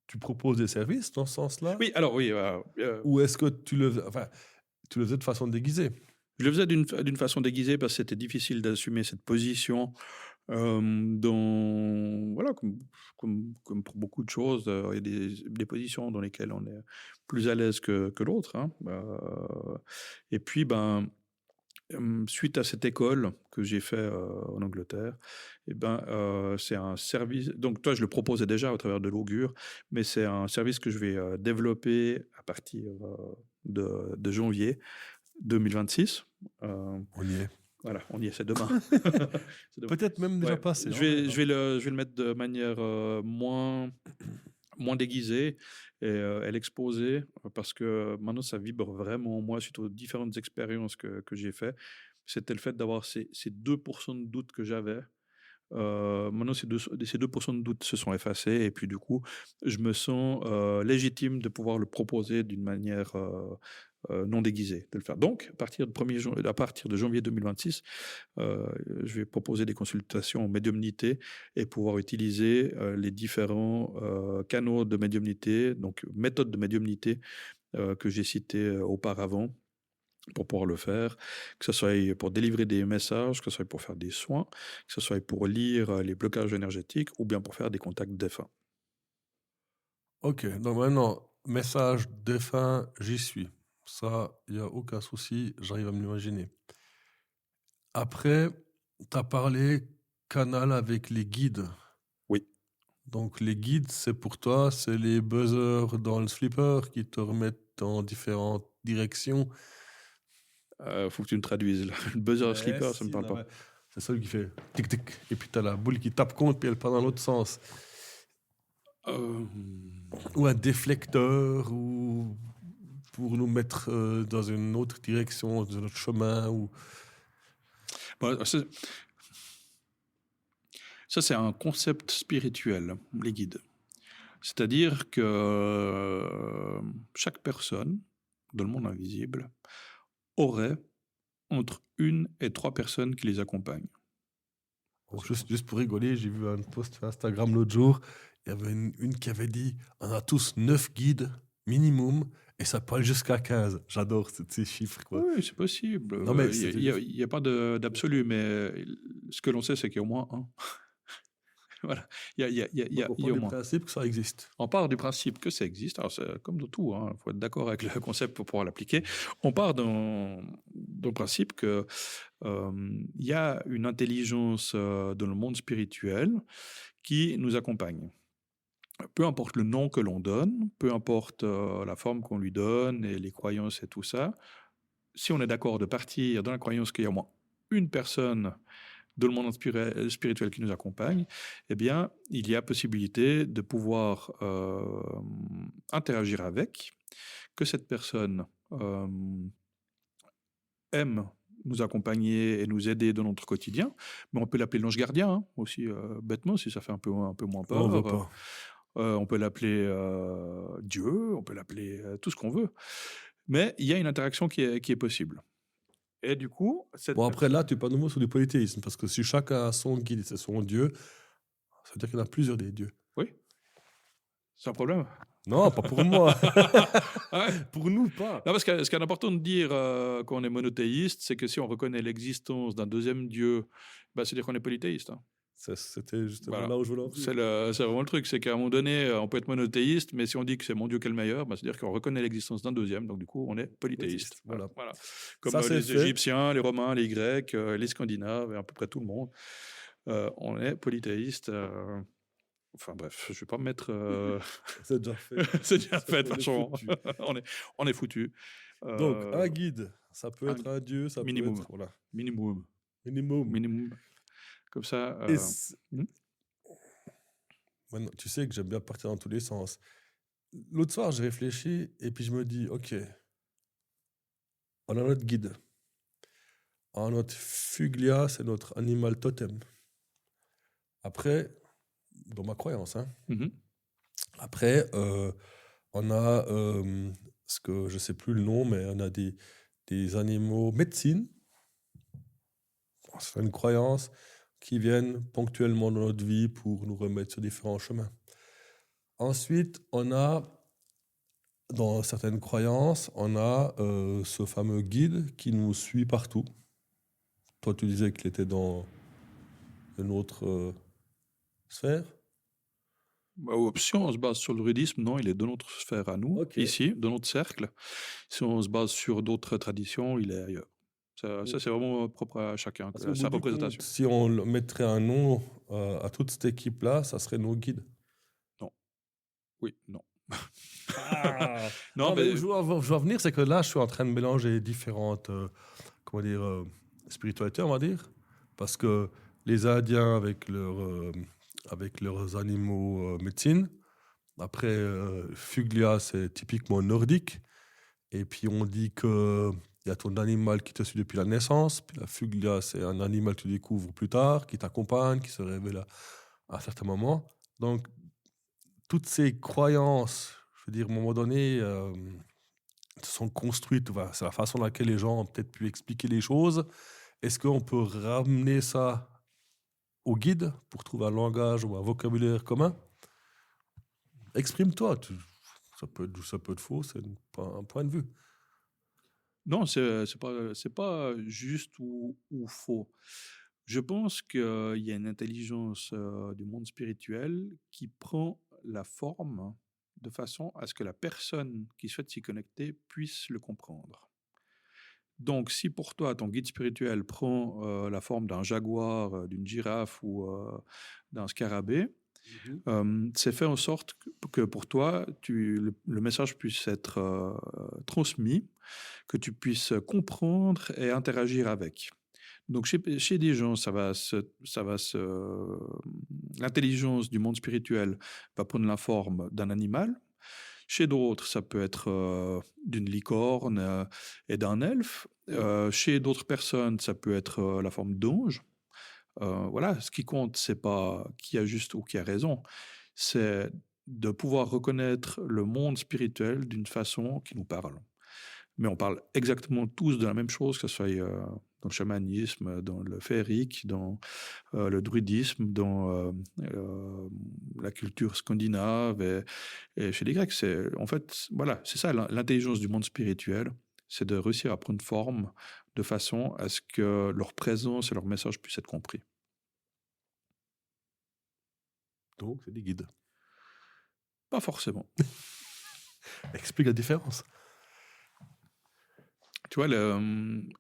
tu proposes des services dans ce sens-là? Oui, alors oui. Ou est-ce que tu le faisais de façon déguisée? Je le faisais d'une façon déguisée parce que c'était difficile d'assumer cette position. Voilà, comme pour beaucoup de choses, il y a des positions dans lesquelles on est plus à l'aise que l'autre. Hein. Et puis, suite à cette école que j'ai fait en Angleterre, c'est un service. Donc, toi, je le proposais déjà au travers de l'augure, mais c'est un service que je vais développer à partir de janvier 2026. On y est. Voilà, on y est, c'est demain. Peut-être même déjà passé. Je vais le mettre de manière moins déguisée et l'exposer parce que maintenant ça vibre vraiment en moi suite aux différentes expériences que j'ai fait. C'était le fait d'avoir ces 2% de doute que j'avais. Maintenant, ces 2% de doute se sont effacés et puis du coup, je me sens légitime de pouvoir le proposer d'une manière non déguisée, de le faire. Donc, à partir de janvier 2026, je vais proposer des consultations en médiumnité et pouvoir utiliser les différents canaux de médiumnité, donc méthodes de médiumnité que j'ai citées auparavant, pour pouvoir le faire, que ce soit pour délivrer des messages, que ce soit pour faire des soins, que ce soit pour lire les blocages énergétiques ou bien pour faire des contacts défunts. Ok, donc maintenant, message défunt, j'y suis. Ça, il n'y a aucun souci, j'arrive à me l'imaginer. Après, tu as parlé canal avec les guides. Oui. Donc les guides, c'est pour toi, c'est les buzzers dans le slipper qui te remettent dans différentes directions. Faut que tu me traduises. Le buzzer slipper, ça me parle pas. Ouais. C'est celui qui fait tic tic, et puis tu as la boule qui tape contre, puis elle part dans l'autre sens. Ou un déflecteur, ou pour nous mettre dans une autre direction, dans notre chemin. Ou... Ça, c'est un concept spirituel, les guides. C'est-à-dire que chaque personne dans le monde invisible aurait entre 1 et 3 personnes qui les accompagnent. Bon, juste pour rigoler, j'ai vu un post sur Instagram l'autre jour, il y avait une qui avait dit « On a tous 9 guides minimum et ça peut aller jusqu'à 15 ». J'adore ces chiffres, quoi. Oui, c'est possible. Non, mais il n'y a pas d'absolu, mais ce que l'on sait, c'est qu'il y a au moins un. Voilà. Il y a au moins. Principe que ça existe. On part du principe que ça existe. Alors, c'est comme dans tout, il faut être d'accord avec le concept pour pouvoir l'appliquer. On part dans le principe qu'il y a une intelligence dans le monde spirituel qui nous accompagne. Peu importe le nom que l'on donne, peu importe la forme qu'on lui donne et les croyances et tout ça, si on est d'accord de partir dans la croyance qu'il y a au moins une personne dans le monde spirituel qui nous accompagne, eh bien, il y a possibilité de pouvoir interagir avec, que cette personne aime nous accompagner et nous aider dans notre quotidien, mais on peut l'appeler l'ange gardien aussi, bêtement, si ça fait un peu moins Non, peur. on veut pas. On peut l'appeler Dieu, on peut l'appeler tout ce qu'on veut. Mais il y a une interaction qui est possible. Et du coup, Bon, après, là, tu parles de nouveau sur du polythéisme, parce que si chacun a son guide, c'est son Dieu, ça veut dire qu'il y en a plusieurs des dieux. Oui, c'est un problème. Non, pas pour moi. Ouais. Pour nous, pas. Non, parce que ce qui est important de dire quand on est monothéiste, c'est que si on reconnaît l'existence d'un deuxième Dieu, c'est-à-dire qu'on est polythéiste. C'était justement Voilà. là où je voulais en venir. C'est vraiment le truc, c'est qu'à un moment donné, on peut être monothéiste, mais si on dit que c'est mon Dieu qui est le meilleur, c'est-à-dire qu'on reconnaît l'existence d'un deuxième, donc du coup, on est polythéiste. Voilà. Comme Ça, c'est les fait. Égyptiens, les Romains, les Grecs, les Scandinaves, et à peu près tout le monde, on est polythéiste. Enfin bref, je ne vais pas me mettre... C'est déjà fait. c'est déjà fait, On est franchement. foutu. on est foutu. Donc, un guide, ça peut être un dieu, ça minimum. peut être... Voilà. Minimum. Minimum. Comme ça... Et maintenant, tu sais que j'aime bien partir dans tous les sens. L'autre soir, j'ai réfléchi et puis je me dis, OK, on a notre guide. On a notre Fuglia, c'est notre animal totem. Après, dans ma croyance, après, on a ce que je ne sais plus le nom, mais on a des animaux médecine. C'est une croyance qui viennent ponctuellement dans notre vie pour nous remettre sur différents chemins. Ensuite, on a, dans certaines croyances, on a ce fameux guide qui nous suit partout. Toi, tu disais qu'il était dans une autre sphère. Si on se base sur le druidisme, non, il est de notre sphère à nous, ici, de notre cercle. Si on se base sur d'autres traditions, il est ailleurs. Ça c'est vraiment propre à chacun, sa représentation. Si on mettrait un nom à toute cette équipe-là, ça serait nos guides. Non. Oui, non. Non, mais je veux venir, c'est que là, je suis en train de mélanger différentes spiritualités, on va dire. Parce que les Indiens avec leurs animaux médecine. Après, Fuglia, c'est typiquement nordique. Et puis, on dit qu'il y a ton animal qui te suit depuis la naissance. Puis la Fuglia, c'est un animal que tu découvres plus tard, qui t'accompagne, qui se révèle à certains moments. Donc, toutes ces croyances, je veux dire, à un moment donné, sont construites. Voilà, c'est la façon dans laquelle les gens ont peut-être pu expliquer les choses. Est-ce qu'on peut ramener ça au guide pour trouver un langage ou un vocabulaire commun? Exprime-toi. Ça peut être faux, c'est un point de vue. Non, c'est pas juste ou faux. Je pense qu'il y a une intelligence du monde spirituel qui prend la forme de façon à ce que la personne qui souhaite s'y connecter puisse le comprendre. Donc, si pour toi, ton guide spirituel prend la forme d'un jaguar, d'une girafe ou d'un scarabée, c'est fait en sorte que pour toi, le message puisse être transmis, que tu puisses comprendre et interagir avec. Donc, chez des gens, l'intelligence du monde spirituel va prendre la forme d'un animal. Chez d'autres, ça peut être d'une licorne et d'un elfe. Chez d'autres personnes, ça peut être la forme d'ange. Voilà, ce qui compte, c'est pas qui a juste ou qui a raison, c'est de pouvoir reconnaître le monde spirituel d'une façon qui nous parle. Mais on parle exactement tous de la même chose, que ce soit dans le chamanisme, dans le féerique, dans le druidisme, dans la culture scandinave et chez les Grecs. C'est ça l'intelligence du monde spirituel, c'est de réussir à prendre forme de façon à ce que leur présence et leur message puissent être compris. Donc, c'est des guides. Pas forcément. Explique la différence. Tu vois, le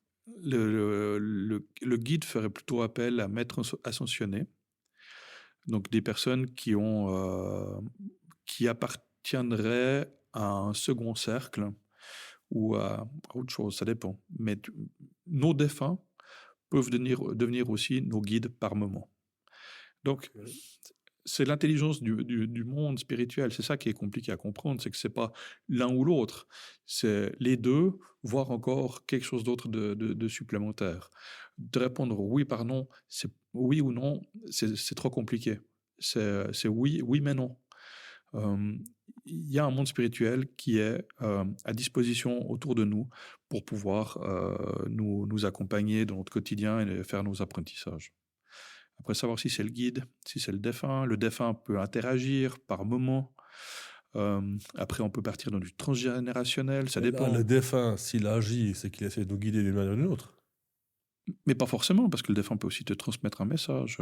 guide ferait plutôt appel à maître ascensionné, donc des personnes qui appartiendraient à un second cercle ou à autre chose, ça dépend. Mais nos défunts peuvent devenir aussi nos guides par moment. Donc, Oui. c'est l'intelligence du monde spirituel. C'est ça qui est compliqué à comprendre, c'est que c'est pas l'un ou l'autre. C'est les deux, voire encore quelque chose d'autre de supplémentaire. De répondre oui par non, c'est oui ou non, c'est trop compliqué. C'est oui, oui mais non. Il y a un monde spirituel qui est à disposition autour de nous pour pouvoir nous accompagner dans notre quotidien et faire nos apprentissages. Après, savoir si c'est le guide, si c'est le défunt peut interagir par moment. Après, on peut partir dans du transgénérationnel, ça Mais là, dépend. le défunt, s'il agit, c'est qu'il essaie de nous guider d'une manière ou d'une autre. Mais pas forcément, parce que le défunt peut aussi te transmettre un message,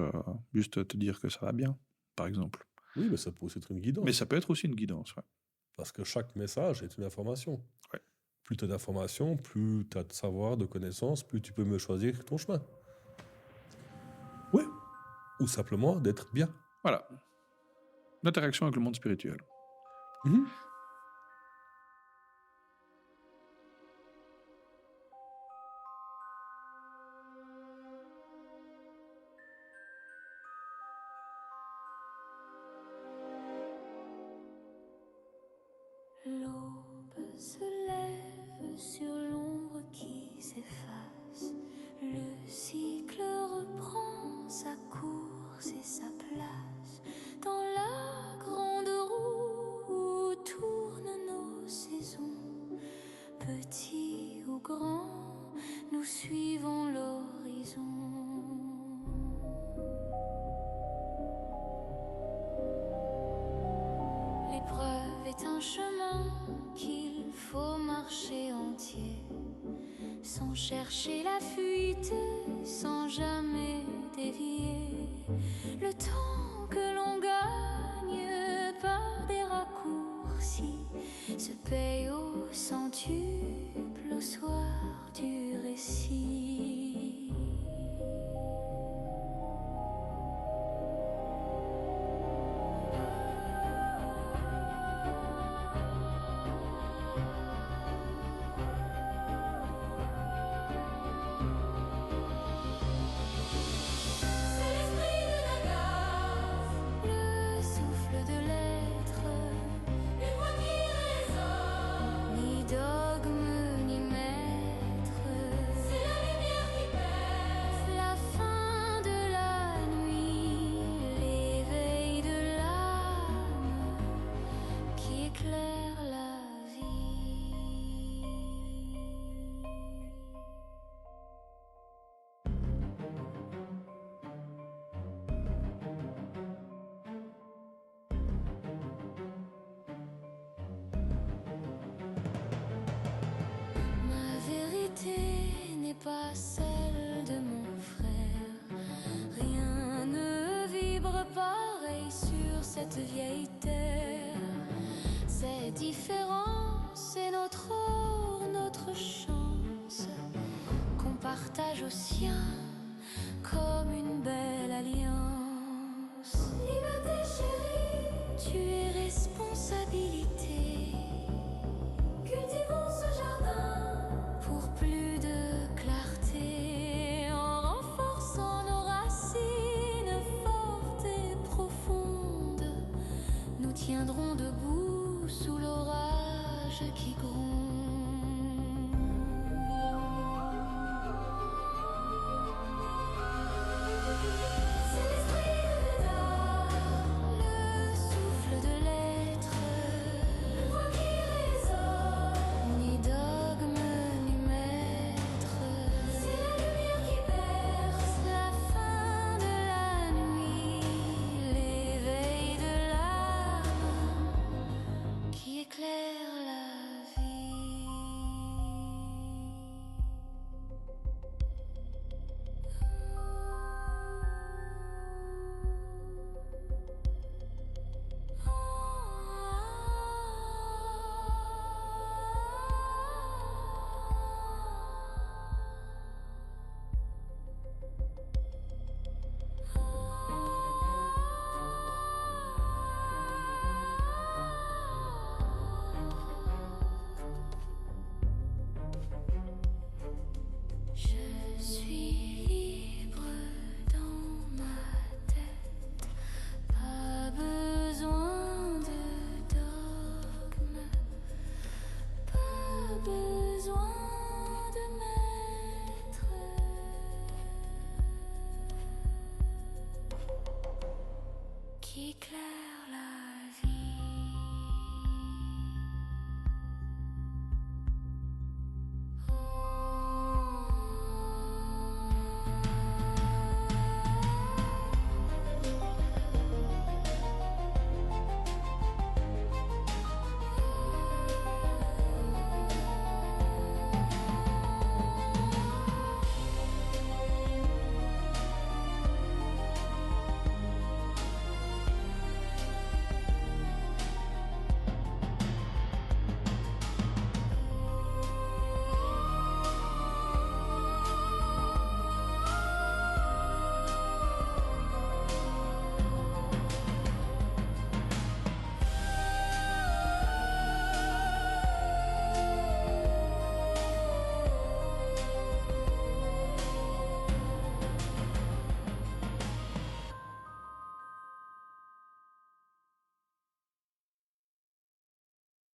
juste te dire que ça va bien, par exemple. Oui, mais ça peut aussi être une guidance. Mais ça peut être aussi une guidance, ouais. Parce que chaque message est une information. Ouais. Plus tu as d'informations, plus tu as de savoir, de connaissances, plus tu peux me choisir ton chemin. Oui. Ou simplement d'être bien. Voilà. L'interaction avec le monde spirituel. Mhm. L'aube se lève sur l'ombre qui s'efface. Le cycle reprend sa course et sa place dans la grande roue où tournent nos saisons. Petits ou grands, nous suivons l'horizon. L'épreuve est un chemin qu'il faut marcher entier, sans chercher la fuite, sans jamais dévier. Le temps que l'on gagne par des raccourcis se paye au centuple au soir du récit. Le souffle de l'être, une voix qui résonne, ni dogme ni maître. C'est la lumière qui perce, la fin de la nuit, l'éveil de l'âme qui éclaire la vie. Ma vérité n'est pas celle de mon frère. Rien ne vibre pareil sur cette vieille terre. C'est différent, c'est notre or, notre chance, qu'on partage au sien comme une belle alliance. Liberté chérie, tu es responsabilité. Cultivons ce jardin pour plus de clarté, en renforçant nos racines fortes et profondes. Nous tiendrons debout sous l'orage qui gronde. C'est l'esprit de l'âme, le souffle de l'être, une voix qui résonne, ni dogme ni maître. C'est la lumière qui perce, la fin de la nuit, l'éveil de l'âme qui éclaire la vie. besoin